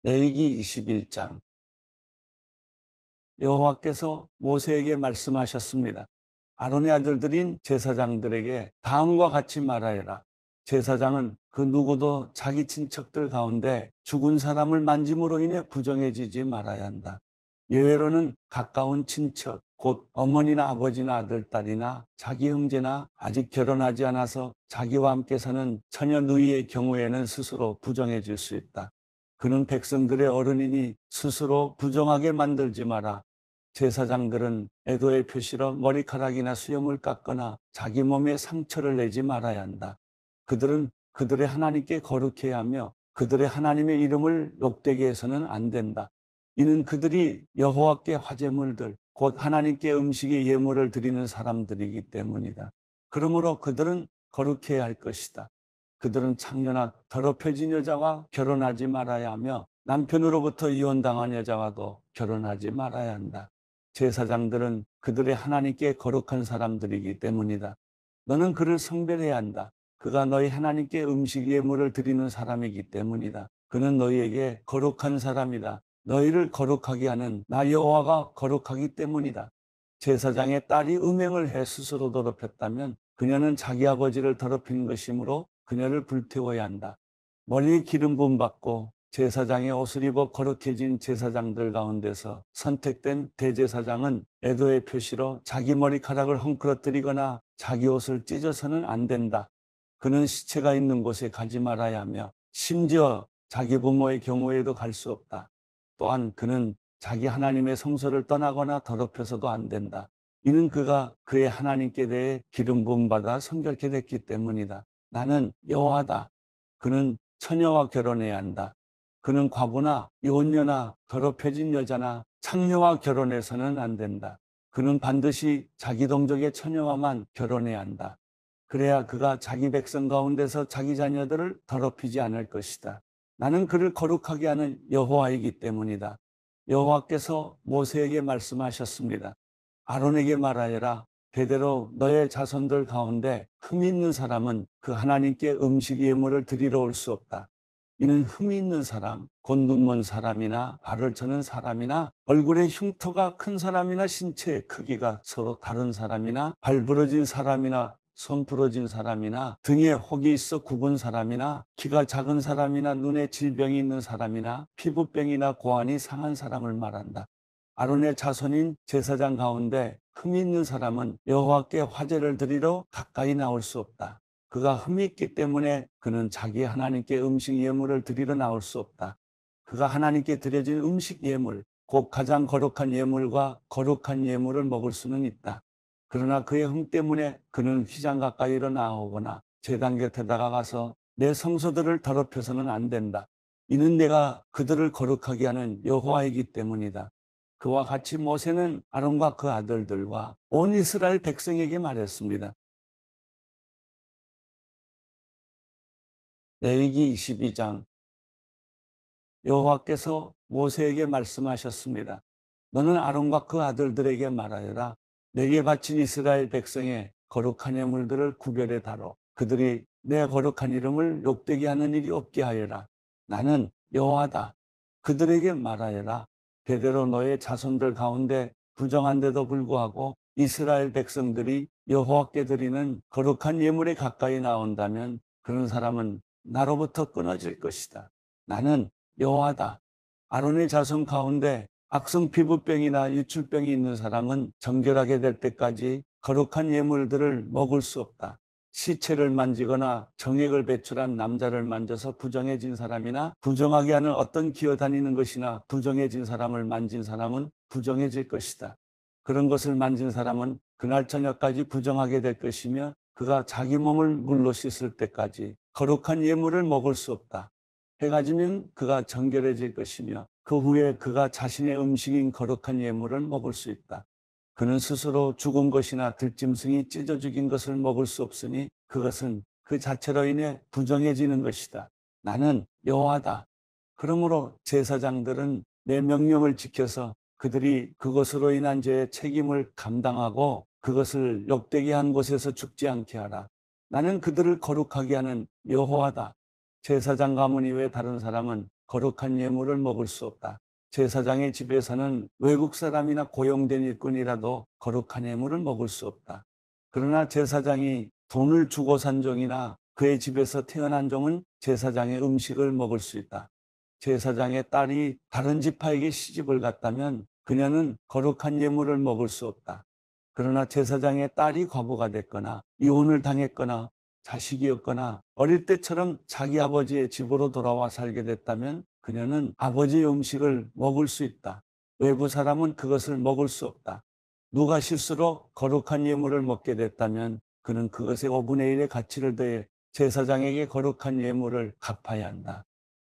레위기 21장. 여호와께서 모세에게 말씀하셨습니다. 아론의 아들들인 제사장들에게 다음과 같이 말하여라. 제사장은 그 누구도 자기 친척들 가운데 죽은 사람을 만짐으로 인해 부정해지지 말아야 한다. 예외로는 가까운 친척, 곧 어머니나 아버지나 아들, 딸이나 자기 형제나 아직 결혼하지 않아서 자기와 함께 사는 처녀 누이의 경우에는 스스로 부정해질 수 있다. 그는 백성들의 어른이니 스스로 부정하게 만들지 마라. 제사장들은 애도의 표시로 머리카락이나 수염을 깎거나 자기 몸에 상처를 내지 말아야 한다. 그들은 그들의 하나님께 거룩해야 하며 그들의 하나님의 이름을 욕되게 해서는 안 된다. 이는 그들이 여호와께 화제물들, 곧 하나님께 음식의 예물을 드리는 사람들이기 때문이다. 그러므로 그들은 거룩해야 할 것이다. 그들은 창녀나 더럽혀진 여자와 결혼하지 말아야 하며 남편으로부터 이혼당한 여자와도 결혼하지 말아야 한다. 제사장들은 그들의 하나님께 거룩한 사람들이기 때문이다. 너는 그를 성별해야 한다. 그가 너희 하나님께 음식 예물을 드리는 사람이기 때문이다. 그는 너희에게 거룩한 사람이다. 너희를 거룩하게 하는 나 여호와가 거룩하기 때문이다. 제사장의 딸이 음행을 해 스스로 더럽혔다면 그녀는 자기 아버지를 더럽힌 것이므로 그녀를 불태워야 한다. 머리에 기름 부음 받고 제사장의 옷을 입어 거룩해진 제사장들 가운데서 선택된 대제사장은 애도의 표시로 자기 머리카락을 헝클어뜨리거나 자기 옷을 찢어서는 안 된다. 그는 시체가 있는 곳에 가지 말아야 하며 심지어 자기 부모의 경우에도 갈 수 없다. 또한 그는 자기 하나님의 성소를 떠나거나 더럽혀서도 안 된다. 이는 그가 그의 하나님께 대해 기름 부음 받아 성결케 됐기 때문이다. 나는 여호와다. 그는 처녀와 결혼해야 한다. 그는 과부나 요녀나 더럽혀진 여자나 창녀와 결혼해서는 안 된다. 그는 반드시 자기 동족의 처녀와만 결혼해야 한다. 그래야 그가 자기 백성 가운데서 자기 자녀들을 더럽히지 않을 것이다. 나는 그를 거룩하게 하는 여호와이기 때문이다. 여호와께서 모세에게 말씀하셨습니다. 아론에게 말하여라. 대대로 너의 자손들 가운데 흠이 있는 사람은 그 하나님께 음식 예물을 드리러 올 수 없다. 이는 흠이 있는 사람, 곧 눈먼 사람이나 발을 저는 사람이나 얼굴에 흉터가 큰 사람이나 신체의 크기가 서로 다른 사람이나 발 부러진 사람이나 손 부러진 사람이나 등에 혹이 있어 굽은 사람이나 키가 작은 사람이나 눈에 질병이 있는 사람이나 피부병이나 고환이 상한 사람을 말한다. 아론의 자손인 제사장 가운데 흠이 있는 사람은 여호와께 화제를 드리러 가까이 나올 수 없다. 그가 흠이 있기 때문에 그는 자기 하나님께 음식 예물을 드리러 나올 수 없다. 그가 하나님께 드려진 음식 예물, 곧 가장 거룩한 예물과 거룩한 예물을 먹을 수는 있다. 그러나 그의 흠 때문에 그는 휘장 가까이로 나오거나 제단 곁에 다가가서 내 성소들을 더럽혀서는 안 된다. 이는 내가 그들을 거룩하게 하는 여호와이기 때문이다. 그와 같이 모세는 아론과 그 아들들과 온 이스라엘 백성에게 말했습니다. 레위기 22장. 여호와께서 모세에게 말씀하셨습니다. 너는 아론과 그 아들들에게 말하여라. 내게 바친 이스라엘 백성의 거룩한 예물들을 구별해 다뤄. 그들이 내 거룩한 이름을 욕되게 하는 일이 없게 하여라. 나는 여호와다. 그들에게 말하여라. 대대로 너의 자손들 가운데 부정한데도 불구하고 이스라엘 백성들이 여호와께 드리는 거룩한 예물에 가까이 나온다면 그런 사람은 나로부터 끊어질 것이다. 나는 여호와다. 아론의 자손 가운데 악성 피부병이나 유출병이 있는 사람은 정결하게 될 때까지 거룩한 예물들을 먹을 수 없다. 시체를 만지거나 정액을 배출한 남자를 만져서 부정해진 사람이나 부정하게 하는 어떤 기어다니는 것이나 부정해진 사람을 만진 사람은 부정해질 것이다. 그런 것을 만진 사람은 그날 저녁까지 부정하게 될 것이며 그가 자기 몸을 물로 씻을 때까지 거룩한 예물을 먹을 수 없다. 해가 지면 그가 정결해질 것이며 그 후에 그가 자신의 음식인 거룩한 예물을 먹을 수 있다. 그는 스스로 죽은 것이나 들짐승이 찢어 죽인 것을 먹을 수 없으니 그것은 그 자체로 인해 부정해지는 것이다. 나는 여호와다. 그러므로 제사장들은 내 명령을 지켜서 그들이 그것으로 인한 죄의 책임을 감당하고 그것을 욕되게 한 곳에서 죽지 않게 하라. 나는 그들을 거룩하게 하는 여호와다. 제사장 가문 이외에 다른 사람은 거룩한 예물을 먹을 수 없다. 제사장의 집에서는 외국 사람이나 고용된 일꾼이라도 거룩한 예물을 먹을 수 없다. 그러나 제사장이 돈을 주고 산 종이나 그의 집에서 태어난 종은 제사장의 음식을 먹을 수 있다. 제사장의 딸이 다른 지파에게 시집을 갔다면 그녀는 거룩한 예물을 먹을 수 없다. 그러나 제사장의 딸이 과부가 됐거나 이혼을 당했거나 자식이 없거나 어릴 때처럼 자기 아버지의 집으로 돌아와 살게 됐다면 그녀는 아버지의 음식을 먹을 수 있다. 외부 사람은 그것을 먹을 수 없다. 누가 실수로 거룩한 예물을 먹게 됐다면 그는 그것의 5분의 1의 가치를 더해 제사장에게 거룩한 예물을 갚아야 한다.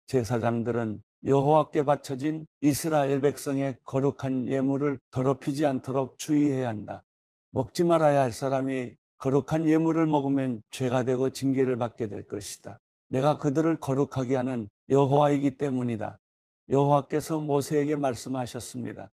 제사장들은 여호와께 바쳐진 이스라엘 백성의 거룩한 예물을 더럽히지 않도록 주의해야 한다. 먹지 말아야 할 사람이 거룩한 예물을 먹으면 죄가 되고 징계를 받게 될 것이다. 내가 그들을 거룩하게 하는 여호와이기 때문이다. 여호와께서 모세에게 말씀하셨습니다.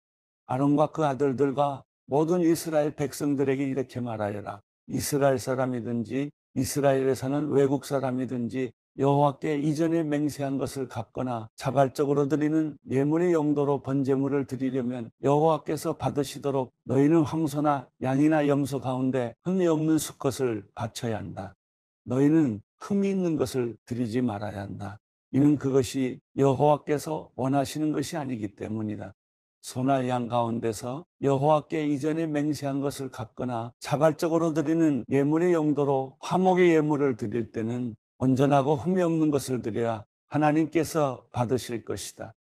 아론과 그 아들들과 모든 이스라엘 백성들에게 이렇게 말하여라. 이스라엘 사람이든지 이스라엘에 사는 외국 사람이든지 여호와께 이전에 맹세한 것을 갚거나 자발적으로 드리는 예물의 용도로 번제물을 드리려면 여호와께서 받으시도록 너희는 황소나 양이나 염소 가운데 흠이 없는 수컷을 바쳐야 한다. 너희는 흠이 있는 것을 드리지 말아야 한다. 이는 그것이 여호와께서 원하시는 것이 아니기 때문이다. 소나 양 가운데서 여호와께 이전에 맹세한 것을 갚거나 자발적으로 드리는 예물의 용도로 화목의 예물을 드릴 때는 온전하고 흠이 없는 것을 드려야 하나님께서 받으실 것이다.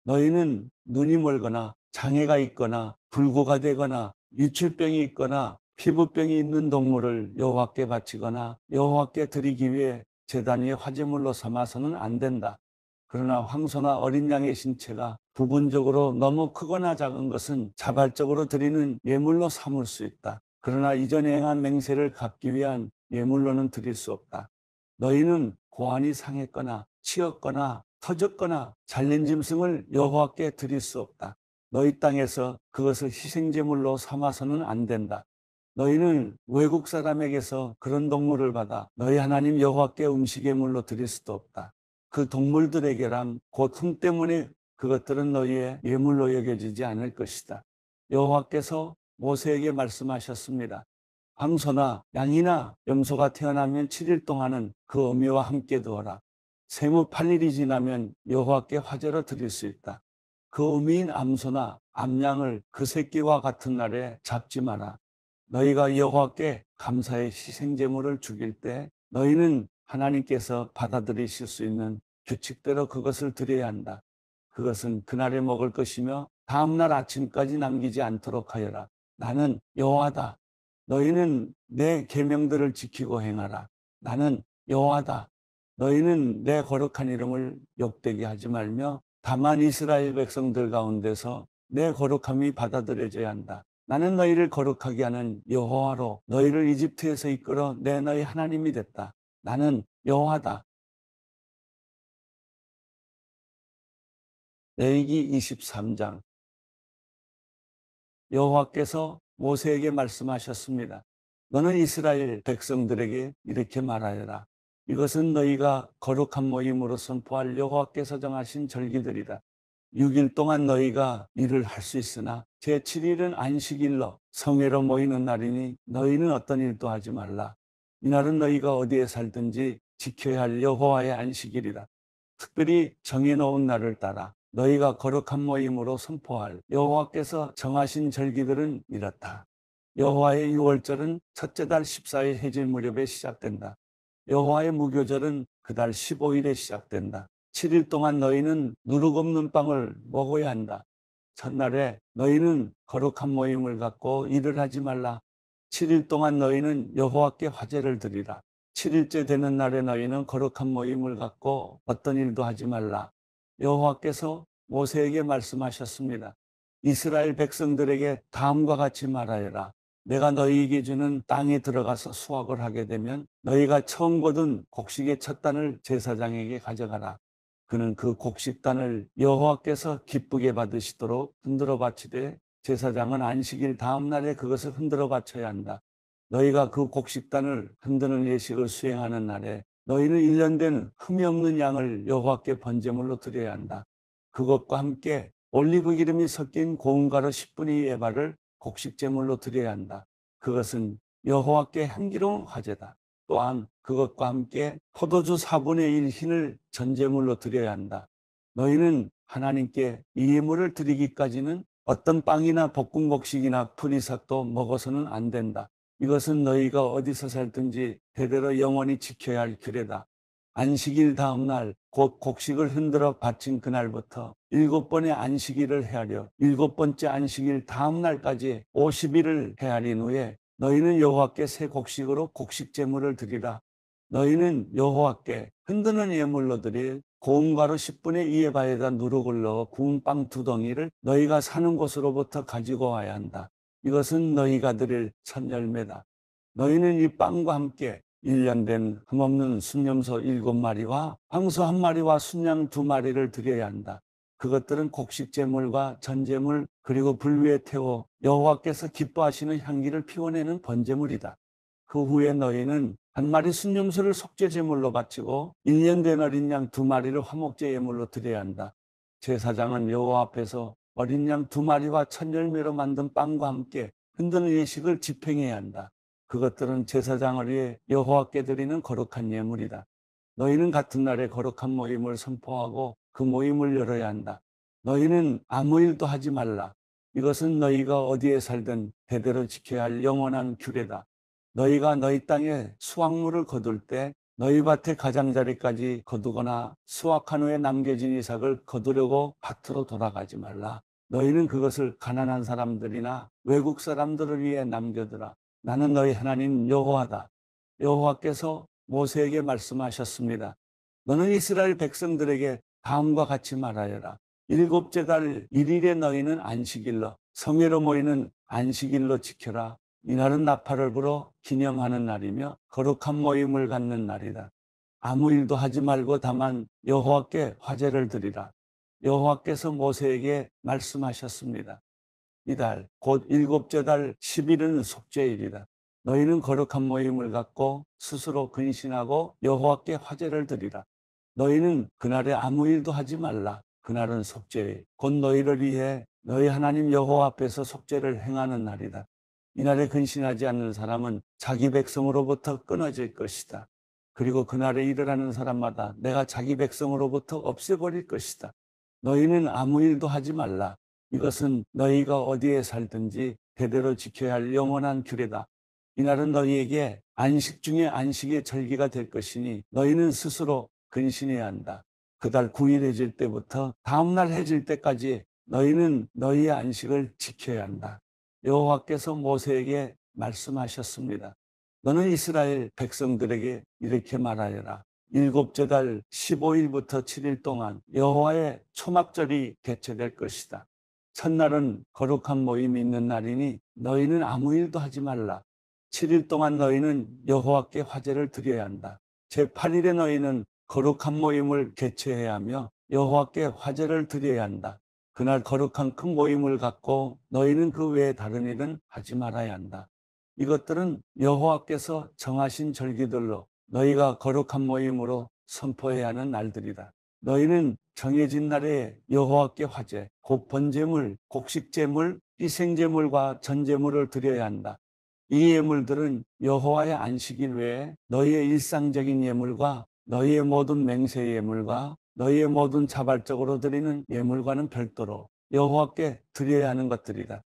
너희는 눈이 멀거나 장애가 있거나 불구가 되거나 유출병이 있거나 피부병이 있는 동물을 여호와께 바치거나 여호와께 드리기 위해 제단 위에 화제물로 삼아서는 안 된다. 그러나 황소나 어린 양의 신체가 부분적으로 너무 크거나 작은 것은 자발적으로 드리는 예물로 삼을 수 있다. 그러나 이전에 행한 맹세를 갚기 위한 예물로는 드릴 수 없다. 너희는 고환이 상했거나 치었거나 터졌거나 잘린 짐승을 여호와께 드릴 수 없다. 너희 땅에서 그것을 희생제물로 삼아서는 안 된다. 너희는 외국 사람에게서 그런 동물을 받아 너희 하나님 여호와께 음식예물로 드릴 수도 없다. 그 동물들에게란 곧 흠 때문에 그것들은 너희의 예물로 여겨지지 않을 것이다. 여호와께서 모세에게 말씀하셨습니다. 황소나 양이나 염소가 태어나면 7일 동안은 그 어미와 함께 두어라. 세무 8일이 지나면 여호와께 화제로 드릴 수 있다. 그 어미인 암소나 암양을 그 새끼와 같은 날에 잡지 마라. 너희가 여호와께 감사의 희생제물을 죽일 때 너희는 하나님께서 받아들이실 수 있는 규칙대로 그것을 드려야 한다. 그것은 그날에 먹을 것이며 다음날 아침까지 남기지 않도록 하여라. 나는 여호와다. 너희는 내 계명들을 지키고 행하라. 나는 여호와다. 너희는 내 거룩한 이름을 욕되게 하지 말며 다만 이스라엘 백성들 가운데서 내 거룩함이 받아들여져야 한다. 나는 너희를 거룩하게 하는 여호와로 너희를 이집트에서 이끌어 내 너희 하나님이 됐다. 나는 여호와다. 레위기 23장. 여호와께서 모세에게 말씀하셨습니다. 너는 이스라엘 백성들에게 이렇게 말하여라. 이것은 너희가 거룩한 모임으로 선포할 여호와께서 정하신 절기들이다. 6일 동안 너희가 일을 할 수 있으나 제7일은 안식일로 성회로 모이는 날이니 너희는 어떤 일도 하지 말라. 이날은 너희가 어디에 살든지 지켜야 할 여호와의 안식일이다. 특별히 정해놓은 날을 따라 너희가 거룩한 모임으로 선포할 여호와께서 정하신 절기들은 이렇다. 여호와의 유월절은 첫째 달 14일 해질 무렵에 시작된다. 여호와의 무교절은 그 달 15일에 시작된다. 7일 동안 너희는 누룩 없는 빵을 먹어야 한다. 첫날에 너희는 거룩한 모임을 갖고 일을 하지 말라. 7일 동안 너희는 여호와께 화제를 드리라. 7일째 되는 날에 너희는 거룩한 모임을 갖고 어떤 일도 하지 말라. 여호와께서 모세에게 말씀하셨습니다. 이스라엘 백성들에게 다음과 같이 말하여라. 내가 너희에게 주는 땅에 들어가서 수확을 하게 되면 너희가 처음 거둔 곡식의 첫 단을 제사장에게 가져가라. 그는 그 곡식단을 여호와께서 기쁘게 받으시도록 흔들어 바치되 제사장은 안식일 다음 날에 그것을 흔들어 바쳐야 한다. 너희가 그 곡식단을 흔드는 예식을 수행하는 날에 너희는 1년 된 흠이 없는 양을 여호와께 번제물로 드려야 한다. 그것과 함께 올리브 기름이 섞인 고운 가루 10분의 2 에바를 곡식 제물로 드려야 한다. 그것은 여호와께 향기로운 화제다. 또한 그것과 함께 포도주 4분의 1 흰을 전제물로 드려야 한다. 너희는 하나님께 이 예물을 드리기까지는 어떤 빵이나 볶은 곡식이나 풀이삭도 먹어서는 안 된다. 이것은 너희가 어디서 살든지 대대로 영원히 지켜야 할 규례다. 안식일 다음 날 곧 곡식을 흔들어 바친 그날부터 7번의 안식일을 헤아려 7번째 안식일 다음 날까지 50일을 헤아린 후에 너희는 여호와께 새 곡식으로 곡식 제물을 드리라. 너희는 여호와께 흔드는 예물로 드릴 고운 가루 10분의 2 에바에다 누룩을 넣어 구운 빵 2덩이를 너희가 사는 곳으로부터 가지고 와야 한다. 이것은 너희가 드릴 첫 열매다. 너희는 이 빵과 함께 1년 된 흠없는 순염소 7마리와 황소 1마리와 순양 2마리를 드려야 한다. 그것들은 곡식 제물과 전제물 그리고 불 위에 태워 여호와께서 기뻐하시는 향기를 피워내는 번제물이다. 그 후에 너희는 1마리 순염소를 속죄 제물로 바치고 1년 된 어린 양 2마리를 화목제 예물로 드려야 한다. 제사장은 여호와 앞에서 어린 양 2마리와 첫 열매로 만든 빵과 함께 흔드는 예식을 집행해야 한다. 그것들은 제사장을 위해 여호와께 드리는 거룩한 예물이다. 너희는 같은 날에 거룩한 모임을 선포하고 그 모임을 열어야 한다. 너희는 아무 일도 하지 말라. 이것은 너희가 어디에 살든 대대로 지켜야 할 영원한 규례다. 너희가 너희 땅에 수확물을 거둘 때 너희 밭의 가장자리까지 거두거나 수확한 후에 남겨진 이삭을 거두려고 밭으로 돌아가지 말라. 너희는 그것을 가난한 사람들이나 외국 사람들을 위해 남겨두라. 나는 너희 하나님 여호와다. 여호와께서 모세에게 말씀하셨습니다. 너는 이스라엘 백성들에게 다음과 같이 말하여라. 7째 달 1일에 너희는 안식일로 성회로 모이는 안식일로 지켜라. 이날은 나팔을 불어 기념하는 날이며 거룩한 모임을 갖는 날이다. 아무 일도 하지 말고 다만 여호와께 화제를 드리라. 여호와께서 모세에게 말씀하셨습니다. 이달 곧 7째 달 10일은 속죄일이다. 너희는 거룩한 모임을 갖고 스스로 근신하고 여호와께 화제를 드리라. 너희는 그날에 아무 일도 하지 말라. 그날은 속죄일 곧 너희를 위해 너희 하나님 여호와 앞에서 속죄를 행하는 날이다. 이날에 근신하지 않는 사람은 자기 백성으로부터 끊어질 것이다. 그리고 그날에 일을 하는 사람마다 내가 자기 백성으로부터 없애버릴 것이다. 너희는 아무 일도 하지 말라. 이것은 너희가 어디에 살든지 대대로 지켜야 할 영원한 규례다. 이날은 너희에게 안식 중에 안식의 절기가 될 것이니 너희는 스스로 근신해야 한다. 그달 9일 해질 때부터 다음날 해질 때까지 너희는 너희의 안식을 지켜야 한다. 여호와께서 모세에게 말씀하셨습니다. 너는 이스라엘 백성들에게 이렇게 말하여라. 7째 달 15일부터 7일 동안 여호와의 초막절이 개최될 것이다. 첫날은 거룩한 모임이 있는 날이니 너희는 아무 일도 하지 말라. 7일 동안 너희는 여호와께 화제를 드려야 한다. 제8일에 너희는 거룩한 모임을 개최해야 하며 여호와께 화제를 드려야 한다. 그날 거룩한 큰 모임을 갖고 너희는 그 외에 다른 일은 하지 말아야 한다. 이것들은 여호와께서 정하신 절기들로 너희가 거룩한 모임으로 선포해야 하는 날들이다. 너희는 정해진 날에 여호와께 화제, 곧 번제물, 곡식제물, 희생제물과 전제물을 드려야 한다. 이 예물들은 여호와의 안식일 외에 너희의 일상적인 예물과 너희의 모든 맹세 예물과 너희의 모든 자발적으로 드리는 예물과는 별도로 여호와께 드려야 하는 것들이다.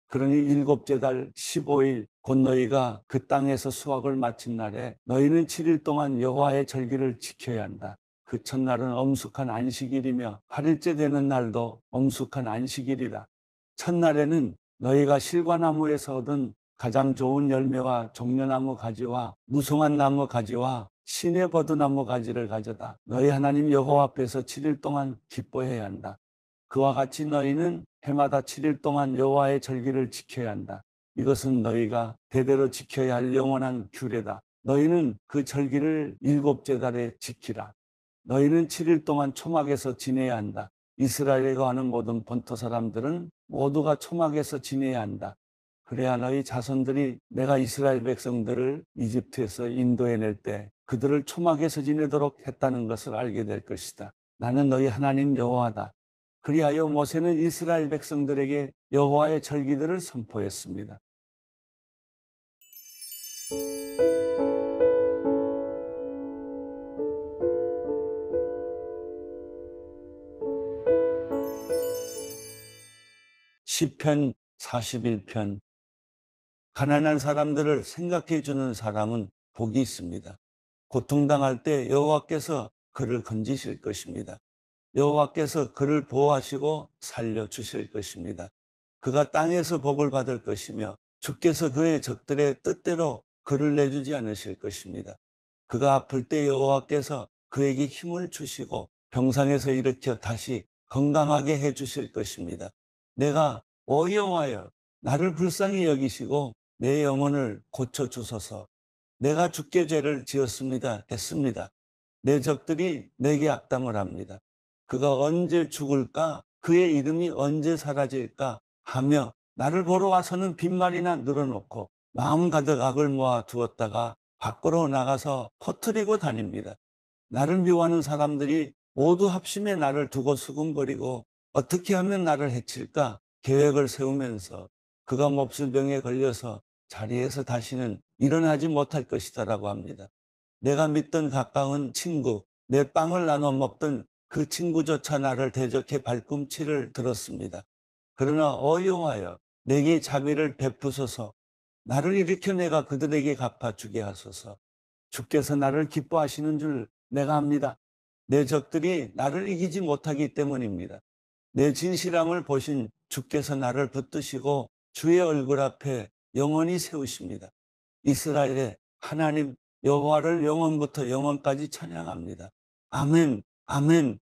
그러니 7째 달 15일 곧 너희가 그 땅에서 수확을 마친 날에 너희는 7일 동안 여호와의 절기를 지켜야 한다. 그 첫날은 엄숙한 안식일이며 8일째 되는 날도 엄숙한 안식일이다. 첫날에는 너희가 실과나무에서 얻은 가장 좋은 열매와 종려나무 가지와 무성한 나무 가지와 신의 버드나무 가지를 가져다 너희 하나님 여호와 앞에서 7일 동안 기뻐해야 한다. 그와 같이 너희는 해마다 7일 동안 여호와의 절기를 지켜야 한다. 이것은 너희가 대대로 지켜야 할 영원한 규례다. 너희는 그 절기를 7째 달에 지키라. 너희는 7일 동안 초막에서 지내야 한다. 이스라엘에 거하는 모든 본토 사람들은 모두가 초막에서 지내야 한다. 그래야 너희 자손들이 내가 이스라엘 백성들을 이집트에서 인도해낼 때 그들을 초막에서 지내도록 했다는 것을 알게 될 것이다. 나는 너희 하나님 여호와다. 그리하여 모세는 이스라엘 백성들에게 여호와의 절기들을 선포했습니다. 시편 41편. 가난한 사람들을 생각해 주는 사람은 복이 있습니다. 고통당할 때 여호와께서 그를 건지실 것입니다. 여호와께서 그를 보호하시고 살려주실 것입니다. 그가 땅에서 복을 받을 것이며 주께서 그의 적들의 뜻대로 그를 내주지 않으실 것입니다. 그가 아플 때 여호와께서 그에게 힘을 주시고 병상에서 일으켜 다시 건강하게 해주실 것입니다. 내가 여호와여 나를 불쌍히 여기시고 내 영혼을 고쳐주소서. 내가 주께 죄를 지었습니다 했습니다. 내 적들이 내게 악담을 합니다. 그가 언제 죽을까? 그의 이름이 언제 사라질까? 하며 나를 보러 와서는 빈말이나 늘어놓고 마음 가득 악을 모아 두었다가 밖으로 나가서 퍼뜨리고 다닙니다. 나를 미워하는 사람들이 모두 합심해 나를 두고 수군거리고 어떻게 하면 나를 해칠까 계획을 세우면서 그가 몹쓸 병에 걸려서 자리에서 다시는 일어나지 못할 것이다라고 합니다. 내가 믿던 가까운 친구, 내 빵을 나눠 먹던 그 친구조차 나를 대적해 발꿈치를 들었습니다. 그러나 여호와여 내게 자비를 베푸소서. 나를 일으켜 내가 그들에게 갚아주게 하소서. 주께서 나를 기뻐하시는 줄 내가 압니다. 내 적들이 나를 이기지 못하기 때문입니다. 내 진실함을 보신 주께서 나를 붙드시고 주의 얼굴 앞에 영원히 세우십니다. 이스라엘의 하나님 여호와를 영원부터 영원까지 찬양합니다. 아멘, 아멘.